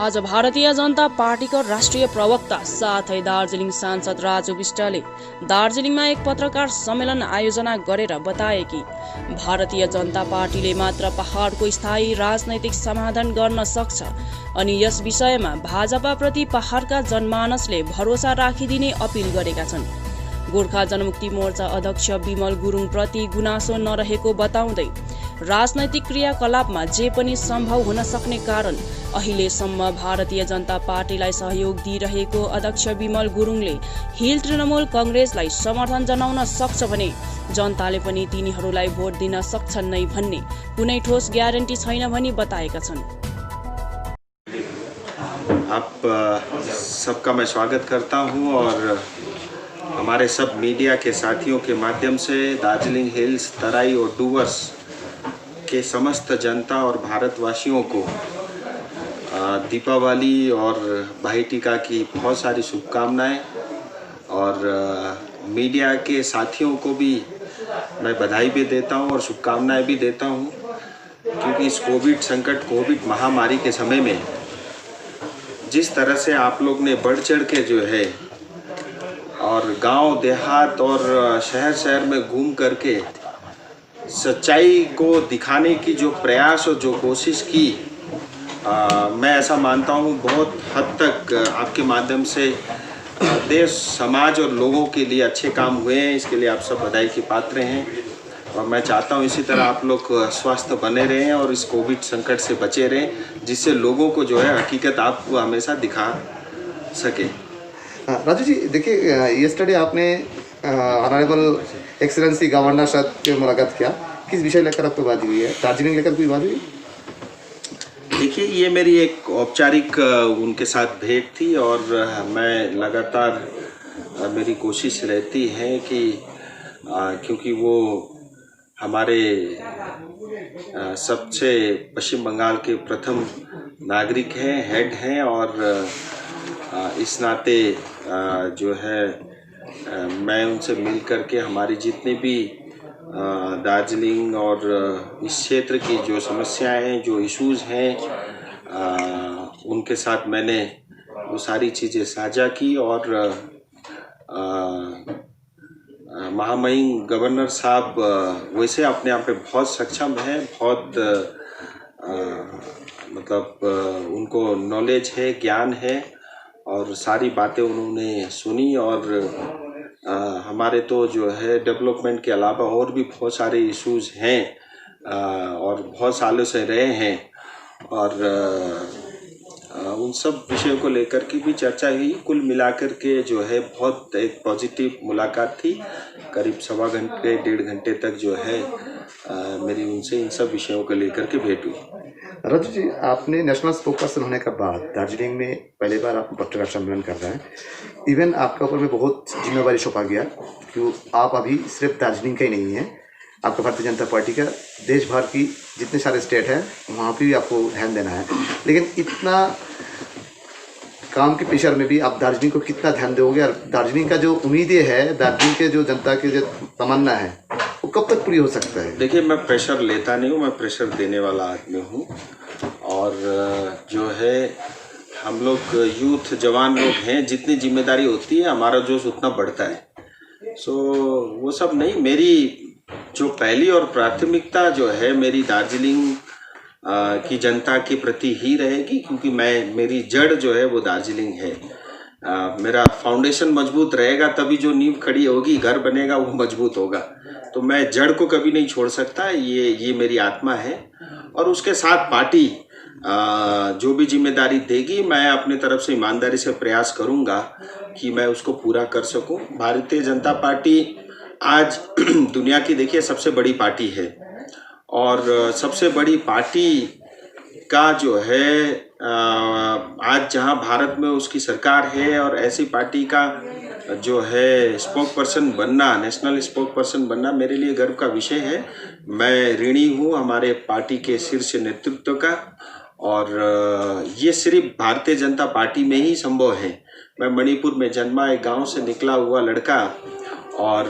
आज भारतीय जनता पार्टीका राष्ट्रिय प्रवक्ता साथै दार्जिलिङ सांसद राजु विष्टले दार्जिलिङमा एक पत्रकार सम्मेलन आयोजना गरेर बताए कि भारतीय जनता पार्टीले मात्र पहाडको स्थायी राजनैतिक समाधान गर्न सक्छ अनि यस विषयमा भाजपाप्रति पहाडका जनमानसले भरोसा राखिदिने अपिल गरेका छन्। गोर्खा जनमुक्ति मोर्चा अध्यक्ष विमल गुरुङ प्रति गुनासो नरहेको बताउँदै राजनैतिक क्रियाकलापमा जे पनि सम्भव हुन सक्ने कारण अहिलेसम्म भारतीय जनता पार्टीलाई सहयोग दिइरहेको अध्यक्ष विमल गुरुङले हिल तृणमूल कांग्रेसलाई समर्थन जनाउन सक्छ भने जनताले पनि तिनीहरूलाई भोट दिन सक्छन् नै भन्ने कुनै ठोस ग्यारेन्टी छैन भनी बताएका छन्। आप सबका मैं स्वागत करता हूं और हमारे सब मीडिया के साथियों के माध्यम से दार्जिलिंग हिल्स, तराई और डूवर्स के समस्त जनता और भारतवासियों को दीपावली और भाई टीका की बहुत सारी शुभकामनाएं और मीडिया के साथियों को भी मैं बधाई भी देता हूं और शुभकामनाएं भी देता हूं, क्योंकि इस कोविड महामारी के समय में जिस तरह से आप लोग ने बढ़ चढ़ के जो है और गांव देहात और शहर में घूम करके सच्चाई को दिखाने की जो प्रयास और जो कोशिश की, मैं ऐसा मानता हूं बहुत हद तक आपके माध्यम से देश, समाज और लोगों के लिए अच्छे काम हुए हैं। इसके लिए आप सब बधाई के पात्र हैं और मैं चाहता हूं इसी तरह आप लोग स्वस्थ बने रहें और इस कोविड संकट से बचे रहें, जिससे लोगों को जो है हकीकत आप हमेशा दिखा सके। राजू जी, देखिए येस्टरडे आपने ऑनरेबल एक्सीलेंसी गवर्नर साहब से मुलाकात किया, किस विषय लेकर आपको बात हुई है? दार्जिलिंग लेकर कोई बात हुई? देखिए, ये मेरी एक औपचारिक उनके साथ भेंट थी और मैं लगातार मेरी कोशिश रहती है कि क्योंकि वो हमारे सबसे पश्चिम बंगाल के प्रथम नागरिक हैं, हेड हैं और इस नाते जो है मैं उनसे मिल करके हमारी जितनी भी दार्जिलिंग और इस क्षेत्र की जो समस्याएं हैं, जो इश्यूज़ हैं, उनके साथ मैंने वो सारी चीज़ें साझा की और महामहिम गवर्नर साहब वैसे अपने आप में बहुत सक्षम हैं, बहुत मतलब उनको नॉलेज है, ज्ञान है और सारी बातें उन्होंने सुनी और हमारे तो जो है डेवलपमेंट के अलावा और भी बहुत सारे इश्यूज़ हैं और बहुत सालों से रहे हैं और उन सब विषयों को लेकर की भी चर्चा हुई। कुल मिलाकर के जो है बहुत एक पॉजिटिव मुलाकात थी। करीब सवा घंटे 1.5 घंटे तक जो है मेरी उनसे इन सब विषयों को लेकर के भेंट हुई। राजू जी, आपने नेशनल स्पोकपर्सन होने के बाद दार्जिलिंग में पहली बार आप पत्रकार सम्मेलन कर रहे हैं। इवन आपके ऊपर में बहुत जिम्मेवारी सौंपा गया, क्यों आप अभी सिर्फ दार्जिलिंग का ही नहीं है, आपको भारतीय जनता पार्टी का देश भर की जितने सारे स्टेट हैं वहाँ पर भी आपको ध्यान देना है। लेकिन इतना काम के प्रेशर में भी आप दार्जिलिंग को कितना ध्यान दोगे और दार्जिलिंग का जो उम्मीदें है, दार्जिलिंग के जो जनता की जो तमन्ना है, वो कब तक पूरी हो सकता है? देखिए, मैं प्रेशर लेता नहीं हूँ, मैं प्रेशर देने वाला आदमी हूँ और जो है हम लोग यूथ जवान लोग हैं, जितनी जिम्मेदारी होती है हमारा जोश उतना बढ़ता है। सो वो सब नहीं, मेरी जो पहली और प्राथमिकता जो है मेरी दार्जिलिंग की जनता के प्रति ही रहेगी, क्योंकि मेरी जड़ जो है वो दार्जिलिंग है। मेरा फाउंडेशन मजबूत रहेगा तभी जो नींव खड़ी होगी, घर बनेगा, वो मजबूत होगा। तो मैं जड़ को कभी नहीं छोड़ सकता, ये मेरी आत्मा है और उसके साथ पार्टी जो भी जिम्मेदारी देगी मैं अपने तरफ से ईमानदारी से प्रयास करूंगा कि मैं उसको पूरा कर सकूं। भारतीय जनता पार्टी आज दुनिया की देखिए सबसे बड़ी पार्टी है और सबसे बड़ी पार्टी का जो है आज जहां भारत में उसकी सरकार है और ऐसी पार्टी का जो है स्पोक पर्सन बनना, नेशनल स्पोक पर्सन बनना मेरे लिए गर्व का विषय है। मैं ऋणी हूं हमारे पार्टी के शीर्ष नेतृत्व का और ये सिर्फ भारतीय जनता पार्टी में ही संभव है। मैं मणिपुर में जन्मा, एक गांव से निकला हुआ लड़का और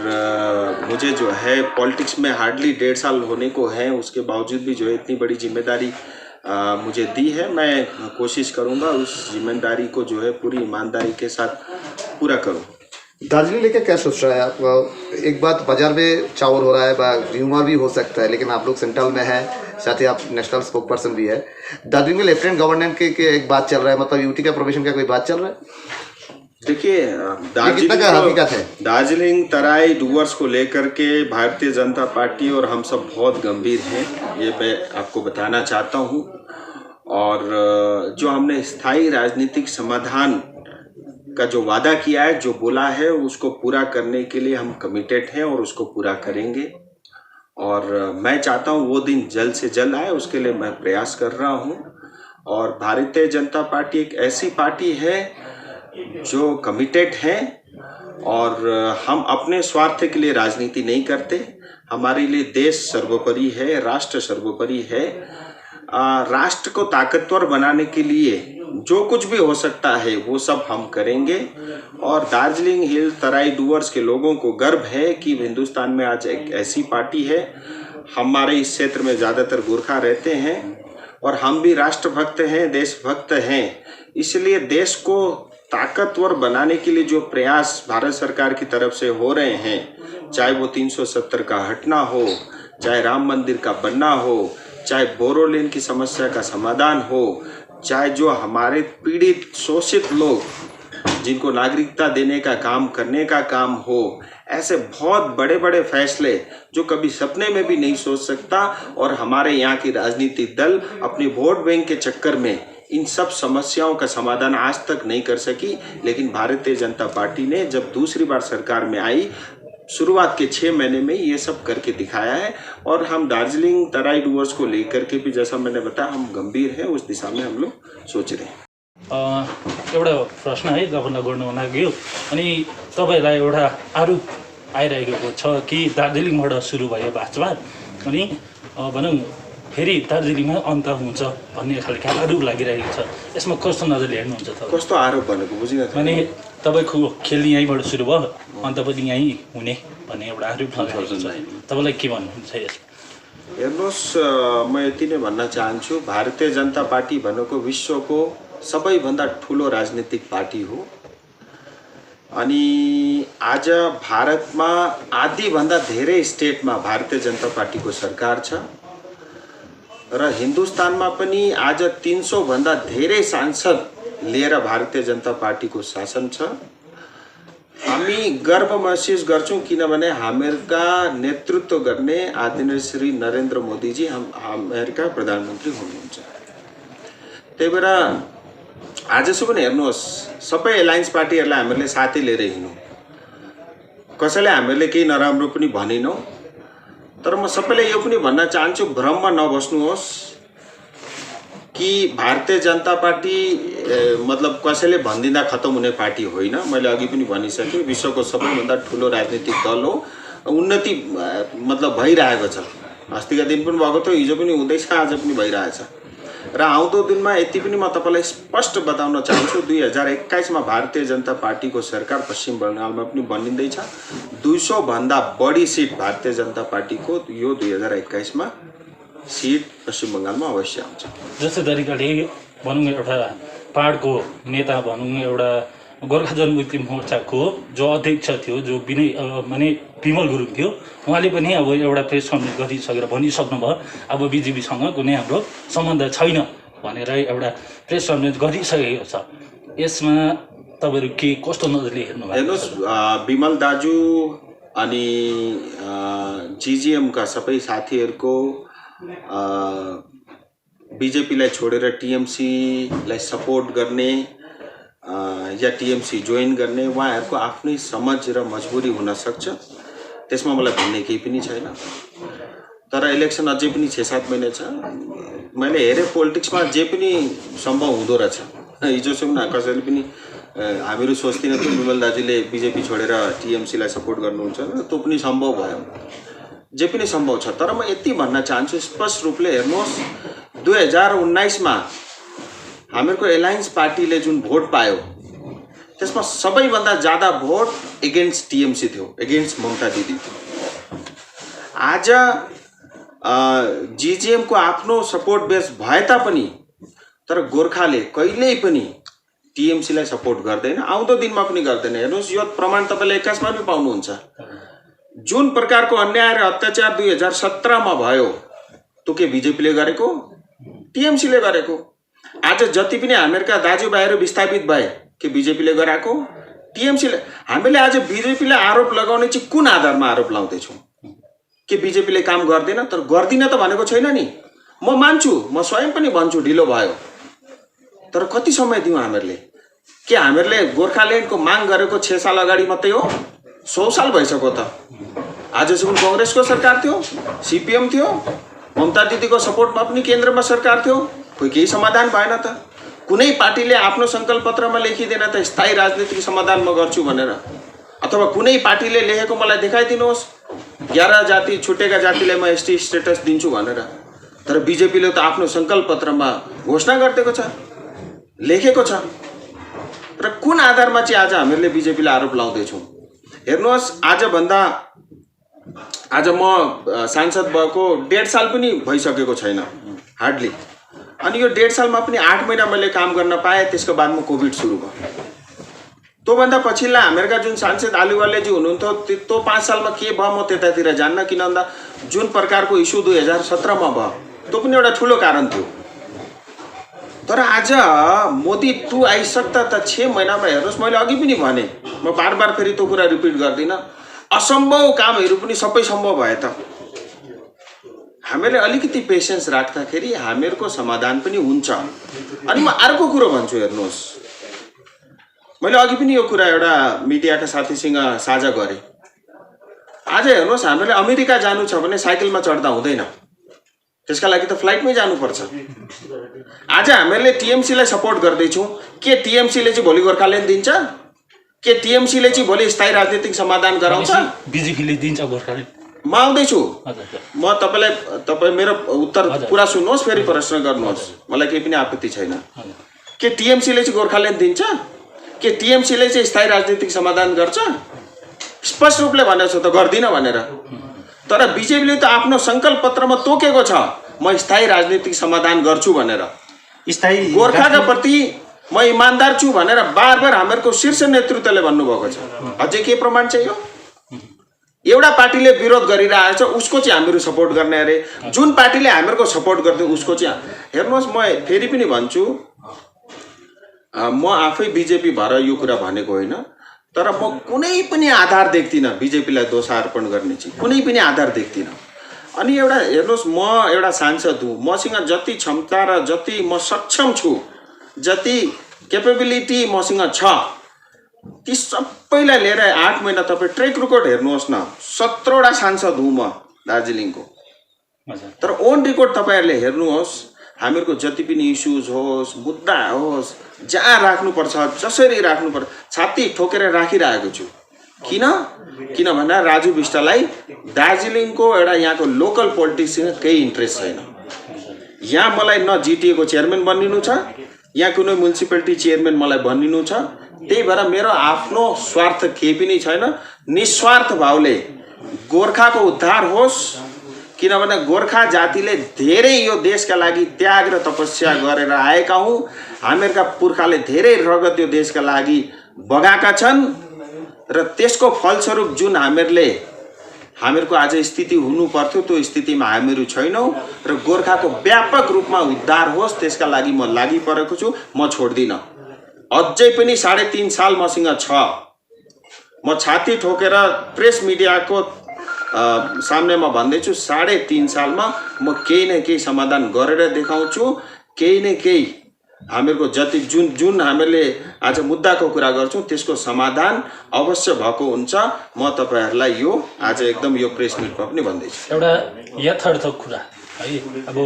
मुझे जो है पॉलिटिक्स में हार्डली 1.5 साल होने को है, उसके बावजूद भी जो है इतनी बड़ी जिम्मेदारी मुझे दी है। मैं कोशिश करूँगा उस जिम्मेदारी को जो है पूरी ईमानदारी के साथ पूरा करूँ। दार्जिलिंग लेके क्या सोच रहा है आप? एक बात, बाजार में चावल हो रहा है, र्यूमर भी हो सकता है, लेकिन आप लोग सेंट्रल में है, साथ ही आप नेशनल स्पोक पर्सन भी है। दार्जिलिंग में लेफ्टिनेंट गवर्नर के एक बात चल रहा है, मतलब यूटी का प्रोविजन का कोई बात चल रहा है? देखिए, दार्जिलिंग तराई डूवर्स को लेकर के भारतीय जनता पार्टी और हम सब बहुत गंभीर हैं, ये मैं आपको बताना चाहता हूँ। और जो हमने स्थायी राजनीतिक समाधान का जो वादा किया है, जो बोला है, उसको पूरा करने के लिए हम कमिटेड हैं और उसको पूरा करेंगे। और मैं चाहता हूँ वो दिन जल्द से जल्द आए, उसके लिए मैं प्रयास कर रहा हूँ। और भारतीय जनता पार्टी एक ऐसी पार्टी है जो कमिटेड है और हम अपने स्वार्थ के लिए राजनीति नहीं करते। हमारे लिए देश सर्वोपरि है, राष्ट्र सर्वोपरि है। राष्ट्र को ताकतवर बनाने के लिए जो कुछ भी हो सकता है वो सब हम करेंगे। और दार्जिलिंग हिल तराई डूवर्स के लोगों को गर्व है कि हिंदुस्तान में आज एक ऐसी पार्टी है। हमारे इस क्षेत्र में ज़्यादातर गोरखा रहते हैं और हम भी राष्ट्रभक्त हैं, देशभक्त हैं। इसलिए देश को ताकतवर बनाने के लिए जो प्रयास भारत सरकार की तरफ से हो रहे हैं, चाहे वो 370 का हटना हो, चाहे राम मंदिर का बनना हो, चाहे बोरोलिन की समस्या का समाधान हो, चाहे जो हमारे पीड़ित शोषित लोग जिनको नागरिकता देने का काम करने का काम हो, ऐसे बहुत बड़े बड़े फैसले जो कभी सपने में भी नहीं सोच सकता। और हमारे यहाँ की राजनीतिक दल अपनी वोट बैंक के चक्कर में इन सब समस्याओं का समाधान आज तक नहीं कर सकी। लेकिन भारतीय जनता पार्टी ने जब दूसरी बार सरकार में आई, शुरुआत के 6 महीने में ये सब करके दिखाया है। और हम दार्जिलिंग तराई डूवर्स को लेकर के भी, जैसा मैंने बताया, हम गंभीर हैं, उस दिशा में हम लोग सोच रहे हैं। एउटा प्रश्न है तपाईँलाई गर्नु लाग्यो। अनि तपाईँलाई एउटा आरोप आइरहेको छ कि दार्जिलिङबाट सुरु भयो भाजपा, अनि भनौँ फेरि दार्जिलिङमा अन्त हुन्छ भन्ने खालको आरोप लागिरहेको छ। यसमा कस्तो नजरले हेर्नुहुन्छ तपाईँ? कस्तो आरोप भनेको बुझिन? अनि तपाईँको खेल यहीँबाट सुरु भयो, अन्त पनि यहीँ हुने भन्ने एउटा आरोप लगाइरहेको छ। तपाईँलाई के भन्नुहुन्छ यसमा? हेर्नुहोस्, म यति नै भन्न चाहन्छु, भारतीय जनता पार्टी भनेको विश्वको सबैभन्दा ठुलो राजनीतिक पार्टी हो। अनि आज भारतमा आधीभन्दा धेरै स्टेटमा भारतीय जनता पार्टीको सरकार छ र हिन्दुस्तानमा पनि आज 300 भन्दा धेरै सांसद लिएर भारतीय जनता पार्टीको शासन छ। हामी गर्व महसुस गर्छौँ किनभने हामीहरूका नेतृत्व गर्ने आदरणीय श्री नरेन्द्र मोदीजी हामीहरूका प्रधानमन्त्री हुनुहुन्छ। त्यही भएर आजसम्म पनि हेर्नुहोस्, सबै एलायन्स पार्टीहरूलाई हामीहरूले साथै लिएर हिँड्यौँ, कसैलाई हामीहरूले केही नराम्रो पनि भनेनौँ। तर म सबैलाई यो पनि भन्न चाहन्छु, भ्रममा नबस्नुहोस् कि भारतीय जनता पार्टी मतलब कसैले भनिदिँदा खत्तम हुने पार्टी होइन। मैले अघि पनि भनिसकेँ, विश्वको सबैभन्दा ठुलो राजनीतिक दल हो। उन्नति मतलब भइरहेको छ, अस्तिका दिन पनि भएको थियो, हिजो पनि हुँदैछ, आज पनि भइरहेछ। र आउँदो दिनमा यति पनि म तपाईँलाई स्पष्ट बताउन चाहन्छु, 2021 मा भारतीय जनता पार्टीको सरकार पश्चिम बङ्गालमा पनि बनिँदैछ। 200 भन्दा बढी सिट भारतीय जनता पार्टीको यो 2021 मा सिट पश्चिम बङ्गालमा अवश्य आउँछ। जस्तो तरिकाले भनौँ एउटा पाहाडको नेता भनौँ, एउटा गोर्खा जनमुक्ति मोर्चाको जो अध्यक्ष थियो, जो माने विमल गुरुङ थियो, उहाँले पनि अब एउटा प्रेस कन्फरेन्स गरिसकेर भनिसक्नुभयो अब बिजेपीसँग कुनै हाम्रो सम्बन्ध छैन भनेर एउटा प्रेस कन्फरेन्स गरिसकेको छ। यसमा तपाईँहरू के कस्तो नजरले हेर्नुभएको? हेर्नुहोस्, विमल दाजु अनि जिजिएमका सबै साथीहरूको बिजेपीलाई छोडेर टिएमसीलाई सपोर्ट गर्ने या टिएमसी जोइन गर्ने उहाँहरूको आफ्नै समझ र मजबुरी हुन सक्छ, त्यसमा मलाई भन्ने केही पनि छैन। तर इलेक्सन अझै पनि 6-7 महिना छ। मैले हेरेँ पोलिटिक्समा जे पनि सम्भव हुँदो रहेछ। हिजोसम्म कसैले पनि हामीहरू सोच्दिनँ त्यो विमल दाजुले बिजेपी छोडेर टिएमसीलाई सपोर्ट गर्नुहुन्छ, त्यो पनि सम्भव भयो, जे पनि सम्भव छ। तर म यति भन्न चाहन्छु स्पष्ट रूपले, हेर्नुहोस्, 2019 मा हामीहरूको एलायन्स पार्टीले जुन भोट पायो त्यसमा सबैभन्दा ज्यादा भोट एगेन्स्ट टिएमसी थियो, एगेन्स्ट ममता दिदी थियो। आज जीजेएम को आफ्नो सपोर्ट बेस भए तापनि तर गोर्खाले कहिल्यै पनि टिएमसीलाई सपोर्ट गर्दैन, आउँदो दिनमा पनि गर्दैन। हेर्नुहोस्, यो प्रमाण तपाईँले 21 मा पनि पाउनुहुन्छ। जुन प्रकारको अन्याय र अत्याचार 2017 मा भयो त्यो के बीजेपीले गरेको, टिएमसीले गरेको। आज जति पनि हामीहरूका दाजुभाइहरू विस्थापित भए के बीजेपीले गराएको, टिएमसीले। हामीले आज बीजेपीले आरोप लगाउने चाहिँ कुन आधारमा आरोप लाउँदैछौँ? के बीजेपीले काम गर्दैन? तर गर्दिन त भनेको छैन नि। म मान्छु, म स्वयं पनि भन्छु ढिलो भयो, तर कति समय दिउँ हामीहरूले? के हामीहरूले गोर्खाल्यान्डको माग गरेको 6 साल अगाडि मात्रै हो? 100 साल भइसक्यो त। आजसम्म कांग्रेसको सरकार थियो, सीपीएम थियो, ममता दिदीको सपोर्टमा पनि केन्द्रमा सरकार थियो, कोही केही समाधान भएन त। कुनै पार्टीले आफ्नो संकल्प पत्रमा लेखिदिएन त स्थायी राजनीतिक समाधान म गर्छु भनेर, अथवा कुनै पार्टीले लेखेको मलाई देखाइदिनुहोस् 11 जाति छुटेका जातिलाई म एसटी स्टेटस दिन्छु भनेर। तर बीजेपीले त आफ्नो संकल्प पत्रमा घोषणा गरिदिएको छ, लेखेको छ। र कुन आधारमा चाहिँ आज हामीहरूले बीजेपीलाई आरोप लाउँदैछौँ? हेर्नुहोस्, आज म सांसद भएको 1.5 साल पनि भइसकेको छैन, हार्डली। अनि यो 1.5 सालमा पनि 8 महिना मैले काम गर्न पाएँ। त्यसको बादमा कोभिड सुरु भयो। त्योभन्दा पछिल्ला हामीहरूका जुन सांसद आलुवालेजी हुनुहुन्थ्यो, त्यो 5 सालमा के भयो म त्यतातिर जान्न। किन भन्दा जुन प्रकारको इस्यु 2017 मा भयो त्यो पनि एउटा ठुलो कारण थियो। तर आज मोदी 2 आइसक्दा त 6 महिनामा हेर्नुहोस्, मैले अघि पनि भने, म बार बार फेरि त्यो कुरा रिपिट गर्दिनँ, असम्भव कामहरू पनि सबै सम्भव भए त। हामीहरूले अलिकति पेसेन्स राख्दाखेरि हामीहरूको समाधान पनि हुन्छ। अनि म अर्को कुरो भन्छु, हेर्नुहोस्, मैले अघि पनि यो कुरा एउटा मिडियाका साथीसँग साझा गरेँ। आज हेर्नुहोस्, हामीले अमेरिका जानु छ भने साइकलमा चढ्दा हुँदैन, त्यसका लागि त फ्लाइटमै जानुपर्छ। आज हामीहरूले टिएमसीलाई सपोर्ट गर्दैछौँ, के टिएमसीले चाहिँ भोलि गोर्खाल्यान्ड दिन्छ? के टिएमसीले चाहिँ भोलि स्थायी राजनीतिक समाधान गराउँछ? बीजेपीले दिन्छ गोर्खाल्यान्ड? म आउँदैछु, म तपाईँ मेरो उत्तर पुरा सुन्नुहोस्, फेरि प्रश्न गर्नुहोस्, मलाई केही पनि आपत्ति छैन। के टिएमसीले चाहिँ गोर्खाल्यान्ड दिन्छ? के टिएमसीले चाहिँ स्थायी राजनीतिक समाधान गर्छ? स्पष्ट रूपले भनेको छ त गर्दिन भनेर। तर बीजेपीले त आफ्नो संकल्प पत्रमा तोकेको छ म स्थायी राजनीतिक समाधान गर्छु भनेर। स्थायी गोर्खाका प्रति म इमान्दार छु भनेर बार बार हामीहरूको शीर्ष नेतृत्वले भन्नुभएको छ। अझै के प्रमाण चाहियो? एउटा पार्टीले विरोध गरिरहेको छ, उसको चाहिँ हामीहरू सपोर्ट गर्ने अरे। जुन पार्टीले हामीहरूको सपोर्ट गर्दै उसको चाहिँ हेर्नुहोस्, म फेरि पनि भन्छु, म आफै बीजेपी भएर यो कुरा भनेको होइन, तर म कुनै पनि आधार देख्दिनँ बीजेपीलाई दोषारोपण गर्ने चाहिँ, कुनै पनि आधार देख्दिनँ। अनि एउटा हेर्नुहोस्, म एउटा सांसद हुँ, मसँग जति क्षमता र जति म सक्षम छु, जति क्यापेबिलिटी मसँग छ, ती सबैलाई लिएर 8 महिना तपाईँ ट्रेक रेकर्ड हेर्नुहोस् न। 17 वटा सांसद हुँ म दार्जिलिङको। तर ओन रेकर्ड तपाईँहरूले हेर्नुहोस्, हामीहरूको जति पनि इस्युज होस्, मुद्दा होस्, जहाँ राख्नुपर्छ जसरी राख्नुपर्छ छाती ठोकेर राखिरहेको छु। किनभने राजु बिष्टलाई दार्जिलिङको एउटा यहाँको लोकल पोलिटिक्ससँग केही इन्ट्रेस्ट छैन। यहाँ मलाई न जिटिएको चेयरम्यान बनिनु छ, यहाँ कुनै म्युनिसिपालिटी चेयरम्यान मलाई बनिनु छ। त्यही भएर मेरो आफ्नो स्वार्थ केही पनि छैन। निस्वार्थ भावले गोर्खाको उद्धार होस्, किनभने गोर्खा जातिले धेरै यो देशका लागि त्याग र तपस्या गरेर आएका हौँ। हामीहरूका पुर्खाले धेरै रगत यो देशका लागि बगाएका छन् र त्यसको फलस्वरूप जुन हामीहरूको आज स्थिति हुनु पर्थ्यो त्यो स्थितिमा हामीहरू छैनौँ र गोर्खाको व्यापक रूपमा उद्धार होस् त्यसका लागि म लागि परेको छु। म छोड्दिनँ। अझै पनि 3.5 साल मसँग छ। म छाती ठोकेर प्रेस मिडियाको सामनेमा भन्दैछु, 3.5 सालमा म केही न केही समाधान गरेर देखाउँछु। केही न केही हामीहरूको जति जुन हामीले आज मुद्दाको कुरा गर्छौँ त्यसको समाधान अवश्य भएको हुन्छ। म तपाईहरुलाई यो आज एकदम यो प्रेस मिटमा पनि भन्दैछु। एउटा यथार्थ कुरा है, अब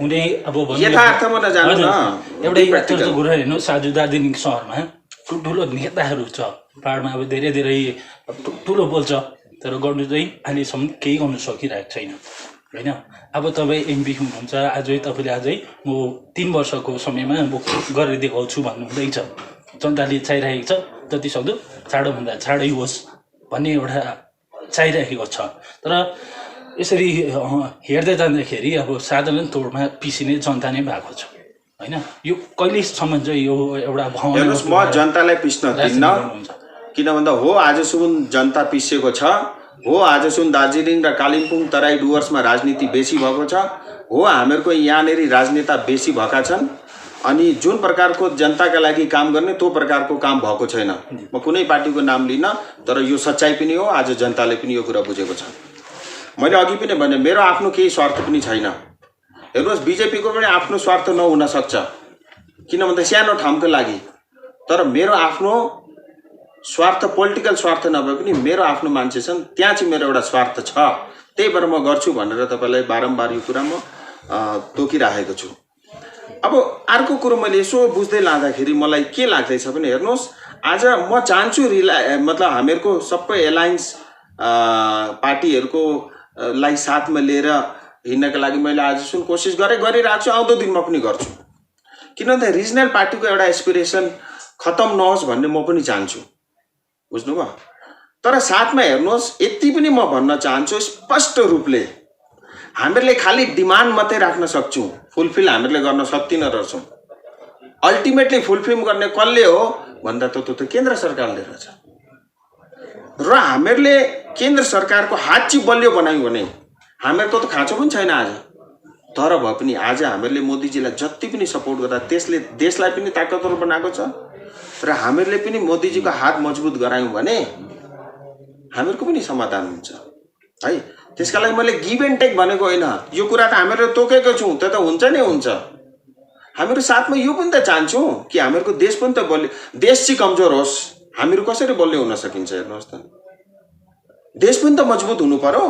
हुने अब यथार्थमा नजानु न, एउटा यथार्थ कुरा हेर्नु। साजु दार्जिलिङ शहरमा ठुलो नेताहरू छ, पाहाडमा अब धेरै ठुलो बोल्छ, तर गर्नु चाहिँ अहिलेसम्म केही गर्नु सकिरहेको छैन होइन। अब तपाईँ एमपी हुनुहुन्छ, तपाईँले म 3 वर्षको समयमा म गरेर देखाउँछु भन्नुहुँदैछ। जनताले चाहिरहेको छ जति सक्दो चाँडोभन्दा चाँडै होस् भन्ने एउटा चाहिरहेको छ। तर यसरी हेर्दै जाँदाखेरि अब साधारण तौरमा पिसिने जनता नै भएको छ होइन। यो कहिलेसम्म चाहिँ यो एउटा हेर्नुहोस्, म जनतालाई पिस्न दिन्न, किन भन्दा हो आजसम्म जनता पिसेको छ, हो आजसम्म दार्जिलिङ र कालिम्पोङ तराई डुवर्समा राजनीति बेसी भएको छ, हो हामीहरूको यहाँनिर राजनेता बेसी भएका छन्, अनि जुन प्रकारको जनताका लागि काम गर्ने त्यो प्रकारको काम भएको छैन। म कुनै पार्टीको नाम लिन, तर यो सच्चाइ पनि हो, आज जनताले पनि यो कुरा बुझेको छ। मैले अघि पनि भने मेरो आफ्नो केही स्वार्थ पनि छैन। हेर्नुहोस्, बिजेपीको पनि आफ्नो स्वार्थ नहुन सक्छ, किन भन्दा सानो ठाउँको लागि, तर मेरो आफ्नो स्वार्थ पोलिटिकल स्वार्थ नभए पनि मेरो आफ्नो मान्छे छन्, त्यहाँ चाहिँ मेरो एउटा स्वार्थ छ, त्यही भएर म गर्छु भनेर तपाईँलाई बारम्बार यो कुरा म तोकिराखेको छु। अब अर्को कुरो मैले यसो बुझ्दै लाँदाखेरि मलाई के लाग्दैछ भने हेर्नुहोस्, आज म चाहन्छु मतलब हामीहरूको सबै एलायन्स पार्टीहरूको लाई साथमा लिएर हिँड्नका लागि मैले आजसम्म कोसिस गरिरहेको छु, आउँदो दिनमा पनि गर्छु। किनभने रिजनल पार्टीको एउटा एस्पिरेसन खत्तम नहोस् भन्ने म पनि चाहन्छु, बुझ्नुभयो। तर साथमा हेर्नुहोस्, यति पनि म भन्न चाहन्छु स्पष्ट रूपले, हामीहरूले खालि डिमान्ड मात्रै राख्न सक्छौँ, फुलफिल हामीहरूले गर्न सक्दिन रहेछौँ। अल्टिमेटली फुलफिल गर्ने कसले हो भन्दा त केन्द्र सरकारले रहेछ, र हामीहरूले केन्द्र सरकारको हात चाहिँ बलियो बनायौँ भने हामीहरूको त खाँचो पनि छैन आज। तर भए पनि आज हामीहरूले मोदीजीलाई जति पनि सपोर्ट गर्दा त्यसले देशलाई पनि ताकतवर बनाएको छ, र हामीहरूले पनि मोदीजीको हात मजबुत गरायौँ भने हामीहरूको पनि समाधान हुन्छ है। त्यसका लागि मैले गिभ एन्ड टेक भनेको होइन, यो कुरा त हामीहरू तोकेको छौँ, त्यो त हुन्छ नै हुन्छ। हामीहरू साथमा यो पनि त चाहन्छौँ कि हामीहरूको देश पनि त बलियो, देश चाहिँ कमजोर होस्, हामीहरू कसरी बलियो हुन सकिन्छ? हेर्नुहोस् त, देश पनि त मजबुत हुनु पर्यो।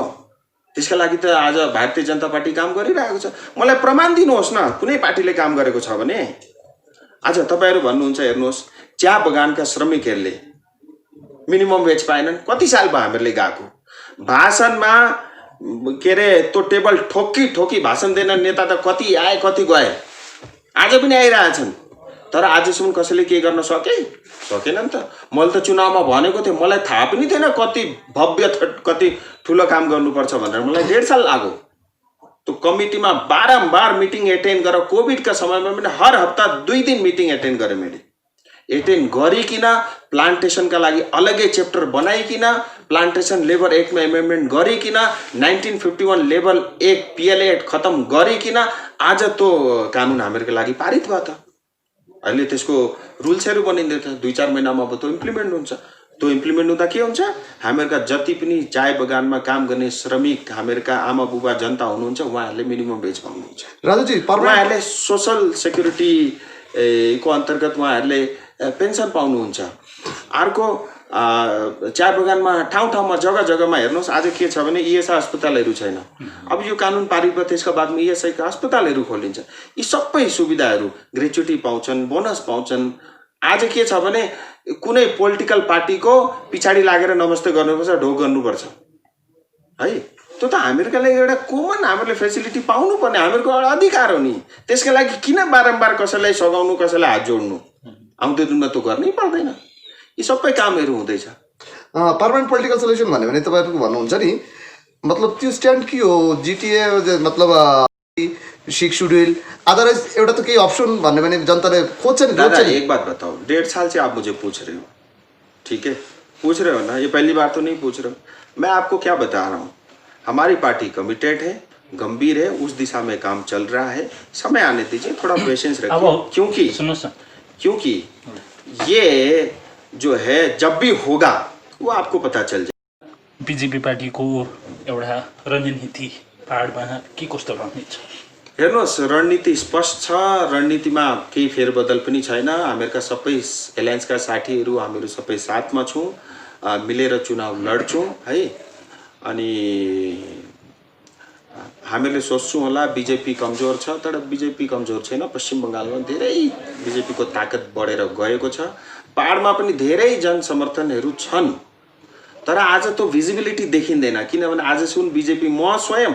त्यसका लागि त आज भारतीय जनता पार्टी काम गरिरहेको छ। मलाई प्रमाण दिनुहोस् न कुनै पार्टीले काम गरेको छ भने। आज तपाईँहरू भन्नुहुन्छ, हेर्नुहोस्, चिया बगानका श्रमिकहरूले मिनिमम वेज पाएनन्, कति साल भयो हामीहरूले गएको भाषणमा के अरे त्यो टेबल ठोकी ठोकी भाषण दिने नेता त कति आए कति गए, आज पनि आइरहेछन्, तर आजसम्म कसैले के गर्न सकेन नि त। मैले त चुनावमा भनेको थिएँ, मलाई थाहा पनि थिएन कति भव्य कति ठुलो काम गर्नुपर्छ भनेर। मलाई 1.5 साल लाग्यो। त्यो कमिटीमा बारम्बार मिटिङ एटेन्ड गरेर कोभिडका समयमा पनि हर हप्ता 2 दिन मिटिङ एटेन्ड गरेँ मैले। एटेन्ड गरिकन प्लान्टेसनका लागि अलग्गै च्याप्टर बनाइकन प्लान्टेसन लेबर एक्टमा एमेन्डमेन्ट गरिकन 1951 लेबर एक्ट पिएलए एक्ट खत्म गरिकन आज त्यो कानुन हामीहरूको लागि पारित भयो त। अहिले त्यसको रुल्सहरू बनिँदैछ, 2-4 महिनामा अब त्यो इम्प्लिमेन्ट हुन्छ। त्यो इम्प्लिमेन्ट हुँदा के हुन्छ, हामीहरूका जति पनि चाय बगानमा काम गर्ने श्रमिक हामीहरूका आमा बुबा जनता हुनुहुन्छ, उहाँहरूले मिनिमम वेज पाउनुहुन्छ। राजुजी, उहाँहरूले सोसल सेक्युरिटी को अन्तर्गत उहाँहरूले पेन्सन पाउनुहुन्छ। अर्को चिया बगानमा ठाउँ जग्गा जग्गामा हेर्नुहोस्, आज के छ भने इएसआई अस्पतालहरू छैन। अब यो कानुन पारित भयो, त्यसका बादमा इएसआईका अस्पतालहरू खोलिन्छ। यी सबै सुविधाहरू ग्रेच्युटी पाउँछन्, बोनस पाउँछन्। आज के छ भने कुनै पोलिटिकल पार्टीको पछाडि लागेर नमस्ते गर्नुपर्छ, ढोक गर्नुपर्छ है। त्यो त हामीहरूको लागि एउटा कमन हामीहरूले फेसिलिटी पाउनुपर्ने हामीहरूको एउटा अधिकार हो नि। त्यसका लागि किन बारम्बार कसैलाई सघाउनु, कसैलाई हात जोड्नु? आउँदो दिनमा त्यो गर्नै पर्दैन। यी सबै कामहरू हुँदैछ। पर्मानेन्ट पोलिटिकल सोल्युसन भन्यो भने तपाईँहरूको भन्नुहुन्छ नि, मतलब त्यो स्ट्यान्ड के हो? जिटिए मतलब 6 शेड्यूल अदरवाइज एउटा तो केही अप्सन भन्यो भने जनताले खोज्छ नि। दादा एक बात बताओ, 1.5 साल से आप मुझे पूछ रहे हो, ठीक है, पूछ रहे हो ना, ये पहली बार तो नहीं पूछ रहे हो। मैं आपको क्या बता रहा हूँ, हमारी पार्टी कमिटेड है, गंभीर है, उस दिशा में काम चल रहा है। समय आने दीजिए, थोड़ा पेशेंस रखिए, क्योंकि ये जो है जब भी होगा वो आपको पता चल जाए। बीजेपी पार्टी को एउटा रणनीति पहाडमा के कस्तो रहनेछ? हेर्नुहोस्, रणनीति स्पष्ट छ, रणनीतिमा केही फेरबदल पनि छैन। हामीहरूका सबै एलायन्सका साथीहरू हामीहरू सबै साथमा छौँ, मिलेर चुनाव लड्छौँ है। अनि हामीले सोच्छौँ होला बिजेपी कमजोर छ, तर बिजेपी कमजोर छैन। पश्चिम बङ्गालमा धेरै बिजेपीको ताकत बढेर गएको छ, पहाडमा पनि धेरै जनसमर्थनहरू छन्, तर आज त्यो भिजिबिलिटी देखिँदैन। किनभने आजसम्म बिजेपी म स्वयं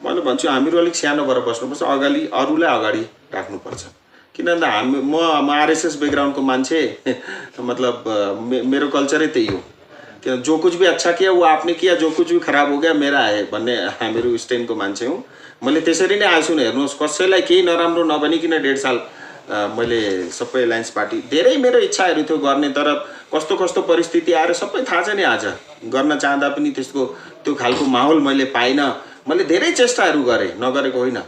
मैले भन्छु हामीहरू अलिक सानो भएर बस्नुपर्छ, अगाडि अरूलाई अगाडि राख्नुपर्छ। किनभने म आरएसएस ब्याकग्राउन्डको मान्छे, मतलब मेरो कल्चरै त्यही हो। कि जो कुछ भी अच्छा किया वो आपने किया, जो कुछ भी खराब हो गया मेरा है भन्ने हामीहरू स्ट्यान्डको मान्छे हौँ। मैले त्यसरी नै आएको छु। हेर्नुहोस्, कसैलाई केही नराम्रो नभनिकन 1.5 साल मैले सबै एलायन्स पार्टी धेरै मेरो इच्छाहरू थियो गर्ने, तर कस्तो कस्तो परिस्थिति आएर सबै थाहा छ नि। आज गर्न चाहँदा पनि त्यसको त्यो खालको माहौल मैले पाइनँ। मैले धेरै चेष्टाहरू गरेँ, नगरेको होइन।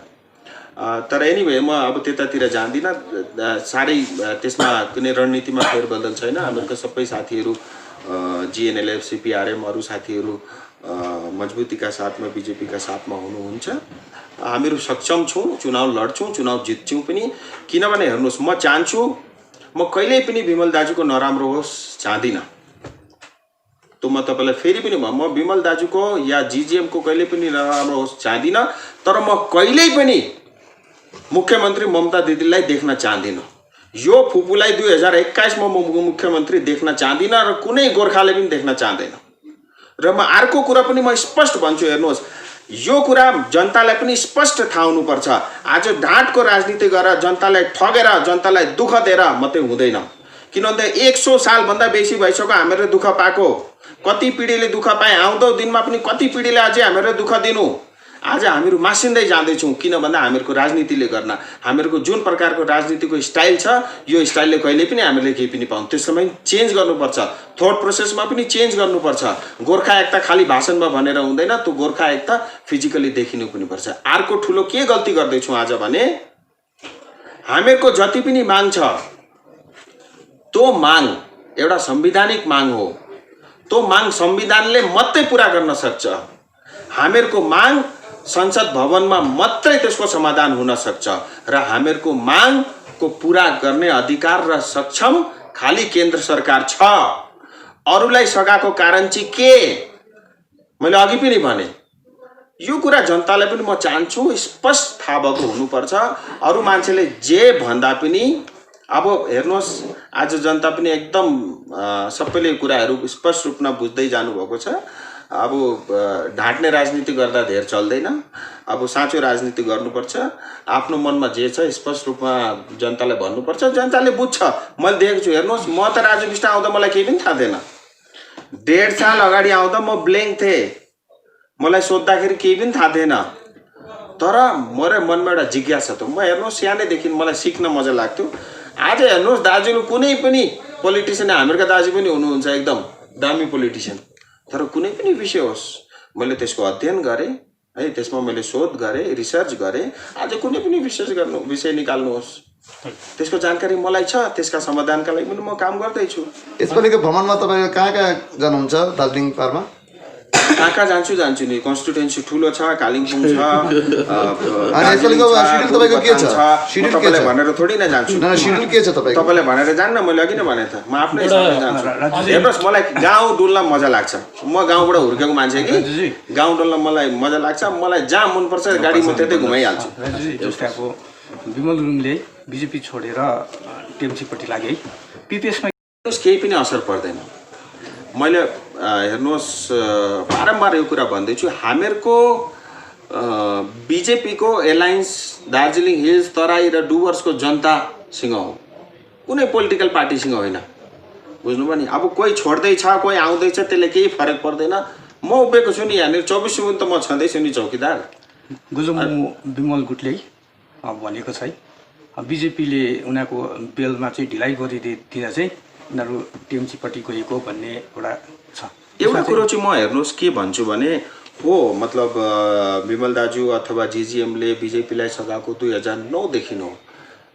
तर एनिवे म अब त्यतातिर जान्दिनँ। साह्रै त्यसमा कुनै रणनीतिमा फेरबदल छैन। हामीहरूको सबै साथीहरू जिएनएलएफ, सीपीआरएम, अरू साथीहरू मजबुतीका साथमा बीजेपीका साथमा हुनुहुन्छ। हामीहरू सक्षम छौँ, चुनाव लड्छौँ, चुनाव जित्छौँ पनि। किनभने हेर्नुहोस्, म चाहन्छु म कहिल्यै पनि विमल दाजुको नराम्रो होस् चाहदिनँ। तो म तपाईँलाई फेरि पनि म विमल दाजुको या जिजिएमको कहिल्यै पनि नराम्रो होस् चाहदिनँ। तर म कहिल्यै पनि मुख्यमन्त्री ममता दिदीलाई देख्न चाहदिनँ। यो फुपूलाई 2021 मा म मुख्यमन्त्री देख्न चाहदिनँ र कुनै गोर्खाले पनि देख्न चाहदैन। र म अर्को कुरा पनि म स्पष्ट भन्छु। हेर्नुहोस्, यो कुरा जनतालाई पनि स्पष्ट थाहा हुनुपर्छ। आज ढाँटको राजनीति गरेर जनतालाई ठगेर जनतालाई दुःख दिएर मात्रै हुँदैन। किनभने 100 सालभन्दा बेसी भइसक्यो हामीहरूले दुःख पाएको। कति पिँढीले दुःख पाए, आउँदो दिनमा पनि कति पिँढीले अझै हामीहरूले दुःख दिनु। आज हामीहरू मासिँदै जाँदैछौँ। किन भन्दा हामीहरूको राजनीतिले गर्न, हामीहरूको जुन प्रकारको राजनीतिको स्टाइल छ, यो स्टाइलले कहिले पनि हामीले केही पनि पाउँ। त्यसमा चेन्ज गर्नुपर्छ। थोट प्रोसेसमा पनि चेन्ज गर्नुपर्छ। गोर्खा एकता खालि भाषणमा भनेर हुँदैन, त्यो गोर्खा एकता फिजिकली देखिनु पनि पर्छ। अर्को ठुलो के गल्ती गर्दैछौँ आज भने, हामीहरूको जति पनि माग छ त्यो माग एउटा संवैधानिक माग हो। त्यो माग संविधानले मात्रै पुरा गर्न सक्छ। हामीहरूको माग संसद भवनमा मात्रै त्यसको समाधान हुन सक्छ र हामीहरूको मागको पुरा गर्ने अधिकार र सक्षम खाली केन्द्र सरकार छ। अरूलाई सघाएको कारण चाहिँ के, मैले अघि पनि भने, यो कुरा जनतालाई पनि म चाहन्छु स्पष्ट थाहा भएको हुनुपर्छ। अरू मान्छेले जे भन्दा पनि अब हेर्नुहोस्, आज जनता पनि एकदम सबैले कुराहरू स्पष्ट रूपमा बुझ्दै जानुभएको छ। अब ढाँट्ने राजनीति गर्दा धेर चल्दैन। अब साँचो राजनीति गर्नुपर्छ। आफ्नो मनमा जे छ स्पष्ट रूपमा जनतालाई भन्नुपर्छ। जनताले बुझ्छ। मैले देखेको छु। हेर्नुहोस्, म त राजु बिष्ट आउँदा मलाई केही पनि थाहा थिएन। 1.5 साल अगाडि आउँदा म ब्ल्याङ्क थिएँ। मलाई सोद्धाखेरि केही पनि थाहा थिएन। तर मेरो मनमा एउटा जिज्ञासा थियो। म हेर्नुहोस्, सानैदेखि मलाई सिक्न मजा लाग्थ्यो। आज हेर्नुहोस्, दाजुले कुनै पनि पोलिटिसियन, हामीहरूका दाजु पनि हुनुहुन्छ एकदम दामी पोलिटिसियन, तर कुनै पनि विषय होस् मैले त्यसको अध्ययन गरेँ है, त्यसमा मैले शोध गरेँ, रिसर्च गरेँ। आज कुनै पनि विषय निकाल्नुहोस्, त्यसको जानकारी मलाई छ। त्यसका समाधानका लागि पनि म काम गर्दैछु। यसपालिको भ्रमणमा तपाईँ कहाँ कहाँ जानुहुन्छ दार्जिलिङ पारमा? कहाँ जान्छु नि। कन्स्टिट्युएन्सी ठुलो छ, कालिम्पोङ छ, तपाईँलाई भनेर थोरै नै जान्छु। सिड्युल के छ तपाईँको? तपाईँलाई भनेर जान्न, मैले अघि नै भने त म आफ्नै हिसाबले जान्छु। हेर्नुहोस्, मलाई गाउँ डुल्न मजा लाग्छ। म गाउँबाट हुर्केको मान्छे कि गाउँ डुल्न मलाई मजा लाग्छ। मलाई जहाँ मनपर्छ गाडी म त्यतै घुमाइहाल्छु। जस्तै अब विमल गुरुङले बिजेपी छोडेर टिएमसीपट्टि लागे, पिपिएसमा केही पनि असर पर्दैन। मैले हेर्नुहोस्, बारम्बार यो कुरा भन्दैछु, हामीहरूको बिजेपीको एलायन्स दार्जिलिङ हिल्स, तराई र डुवर्सको जनतासँग हो, कुनै पोलिटिकल पार्टीसँग होइन। बुझ्नुभयो नि? अब कोही छोड्दैछ, कोही आउँदैछ, त्यसले केही फरक पर्दैन। म उभिएको छु नि यहाँनिर 24 त म छँदैछु नि चौकीदार। गुजुमु विमल गुटले भनेको छ बिजेपीले उनीहरूको बेलमा चाहिँ ढिलाइ गरिदिँदा चाहिँ उनीहरू टिएमसीपट्टि गएको भन्ने एउटा छ। एउटा कुरो चाहिँ म हेर्नुहोस् के भन्छु भने, हो मतलब विमल दाजु अथवा जिजिएमले बिजेपीलाई सघाएको 2009 देखि हो।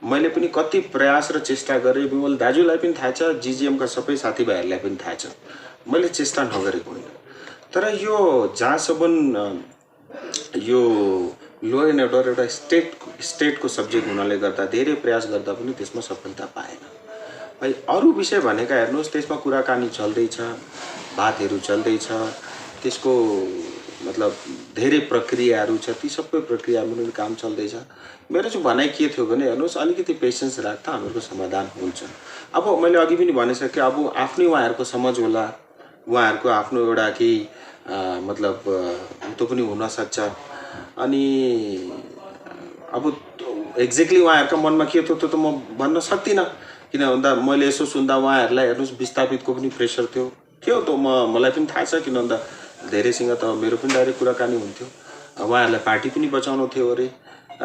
मैले पनि कति प्रयास र चेष्टा गरेँ। विमल दाजुलाई पनि थाहा छ, जिजिएमका सबै साथीभाइहरूलाई पनि थाहा छ। मैले चेष्टा नगरेको होइन। तर यो जहाँसम्म यो लो एन्ड अर्डर एउटा स्टेटको सब्जेक्ट हुनाले गर्दा धेरै प्रयास गर्दा पनि त्यसमा सफलता पाएन। है, अरू विषय भनेका हेर्नुहोस्, त्यसमा कुराकानी चल्दैछ, बातहरू चल्दैछ, त्यसको मतलब धेरै प्रक्रियाहरू छ। ती सबै प्रक्रियामा पनि काम चल्दैछ। मेरो चाहिँ भनाइ के थियो भने, हेर्नुहोस्, अलिकति पेसेन्स राख्दा हामीहरूको समाधान हुन्छ। अब मैले अघि पनि भनिसकेँ, अब आफ्नै उहाँहरूको समझ होला, उहाँहरूको आफ्नो एउटा केही मतलब त्यो पनि हुनसक्छ। अनि अब एक्ज्याक्टली उहाँहरूको मनमा के थियो त्यो त म भन्न सक्दिनँ। किन भन्दा मैले यसो सुन्दा उहाँहरूलाई हेर्नुहोस् विस्थापितको पनि प्रेसर थियो, थियो त मलाई पनि थाहा छ, किन भन्दा धेरैसँग त मेरो पनि डाइरेक्ट कुराकानी हुन्थ्यो। उहाँहरूलाई पार्टी पनि बचाउनु थियो अरे,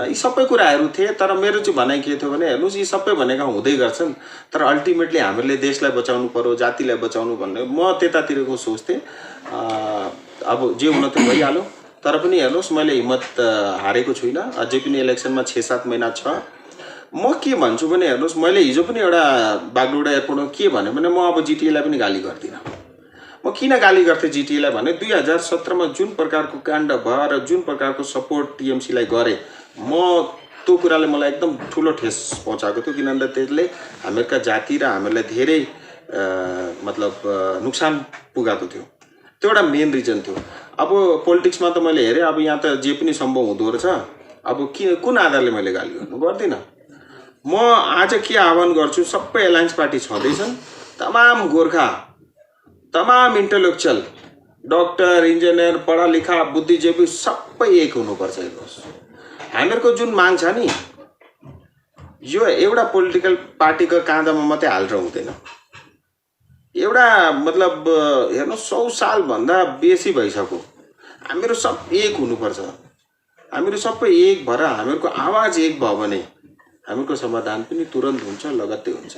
यी सबै कुराहरू थिए। तर मेरो चाहिँ भनाइ के थियो भने हेर्नुहोस्, यी सबै भनेका हुँदै गर्छन्, तर अल्टिमेटली हामीले देशलाई बचाउनु पर्यो, जातिलाई बचाउनु भन्ने म त्यतातिरको सोच्थेँ। अब जे हुन त भइहाल्यो, तर पनि हेर्नुहोस् मैले हिम्मत हारेको छुइनँ। अझै पनि इलेक्सनमा 6-7 महिना छ। म के भन्छु भने हेर्नुहोस्, मैले हिजो पनि एउटा बागडोग्रा एयरपोर्टमा के भने म अब जिटिएलाई पनि गाली गर्दिनँ। म किन गाली गर्थेँ जिटिएलाई भने 2017मा जुन प्रकारको काण्ड भयो र जुन प्रकारको सपोर्ट टिएमसीलाई गरेँ, म त्यो कुराले मलाई एकदम ठुलो ठेस पहुँचाएको थियो। किन भन्दा त्यसले हामीहरूका जाति र हामीहरूलाई धेरै मतलब नुक्सान पुगाएको थियो। त्यो एउटा मेन रिजन थियो। अब पोलिटिक्समा त मैले हेरेँ, अब यहाँ त जे पनि सम्भव हुँदो रहेछ। अब कुन आधारले मैले गाली गर्दिनँ। म आज के आह्वान गर्छु, सबै एलायन्स पार्टी छँदैछन्, तमाम गोर्खा, तमाम इन्टेलेक्चुअल, डक्टर, इन्जिनियर, पढा लेखा, बुद्धिजीवी सबै एक हुनुपर्छ। हेर्नुहोस्, हामीहरूको जुन माग छ नि, यो एउटा पोलिटिकल पार्टीको काँधमा मात्रै हालेर हुँदैन। एउटा मतलब हेर्नुहोस्, 100 सालभन्दा बेसी भइसक्यो, हामीहरू सब एक हुनुपर्छ। हामीहरू सबै एक भएर हामीहरूको आवाज एक भयो भने हामीहरूको समाधान पनि तुरन्त हुन्छ, लगत्तै हुन्छ।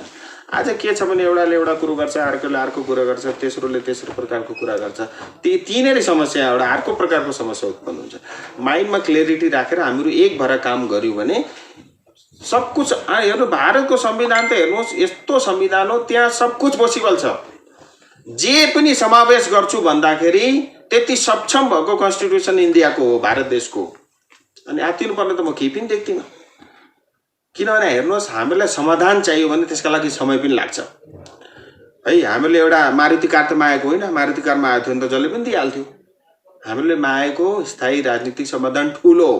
आज के छ भने एउटाले एउटा कुरो गर्छ, अर्कोले अर्को कुरा गर्छ, तेस्रोले तेस्रो प्रकारको कुरा गर्छ। तीनैले समस्या एउटा अर्को प्रकारको समस्या उत्पन्न हुन्छ। माइन्डमा क्लियरिटी राखेर हामीहरू एक भएर काम गर्यौँ भने सब कुछ। हेर्नु, भारतको संविधान त हेर्नुहोस्, यस्तो संविधान हो, त्यहाँ सब कुछ पोसिबल छ। जे पनि समावेश गर्छु भन्दाखेरि त्यति सक्षम भएको कन्स्टिट्युसन इन्डियाको हो, भारत देशको। अनि आत्तिनु पर्ने त म केही पनि देख्दिनँ। किनभने हेर्नुहोस्, हामीलाई समाधान चाहियो भने त्यसका लागि समय पनि लाग्छ है। हामीले एउटा मारुति कार त मागेको होइन, मारुति कार मागेको थियो भने त जसले पनि दिइहाल्थ्यो। हामीले मागेको स्थायी राजनीतिक समाधान ठुलो हो,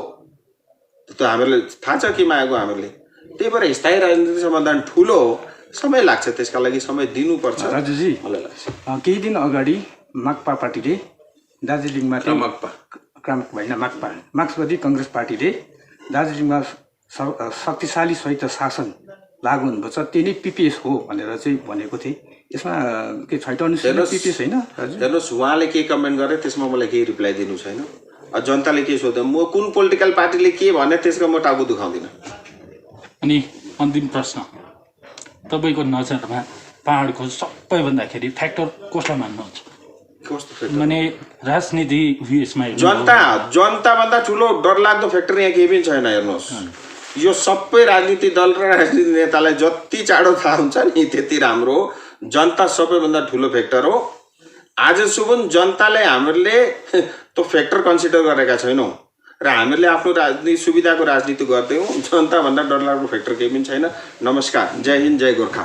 त्यो हामीलाई थाहा छ के मागेको हामीले। त्यही भएर स्थायी राजनीतिक समाधान ठुलो हो, समय लाग्छ, त्यसका लागि समय दिनुपर्छ। राजुजी, मलाई लाग्छ केही दिन अगाडि माकपा पार्टीले दार्जिलिङमा मार्क्सवादी कङ्ग्रेस पार्टीले दार्जिलिङमा शक्तिशाली स्वायत्त शासन लागू हुनुपर्छ, त्यही नै पिपिएस हो भनेर चाहिँ भनेको थिएँ। यसमा के छैटौँ अनुसूचिमा पिपिएस होइन? हेर्नुहोस्, उहाँले के कमेन्ट गरे त्यसमा मलाई केही रिप्लाई दिनु छैन। जनताले के सोध्यो, म कुन पोलिटिकल पार्टीले के भने त्यसको म टाउको दुखाउँदिनँ। अनि अन्तिम प्रश्न, तपाईँको नजरमा पहाडको सबैभन्दाखेरि फ्याक्टर कसलाई मान्नुहुन्छ? कस्तो फ्याक्टर? माने राजनीति उयसमा जनताभन्दा ठुलो डरलाग्दो फ्याक्टर यहाँ केही पनि छैन। हेर्नुहोस्, यो सबै राजनीतिक दल र राजनीतिक नेतालाई जति चाँडो थाहा हुन्छ नि त्यति राम्रो हो। जनता सबैभन्दा ठुलो फ्याक्टर हो। आजसम्म जनताले हामीहरूले त्यो फ्याक्टर कन्सिडर गरेका छैनौँ र हामीहरूले आफ्नो राजनीति सुविधाको राजनीति गर्दैनौँ। जनताभन्दा डरलाग्दो फ्याक्टर केही पनि छैन। नमस्कार, जय हिन्द, जय गोर्खा।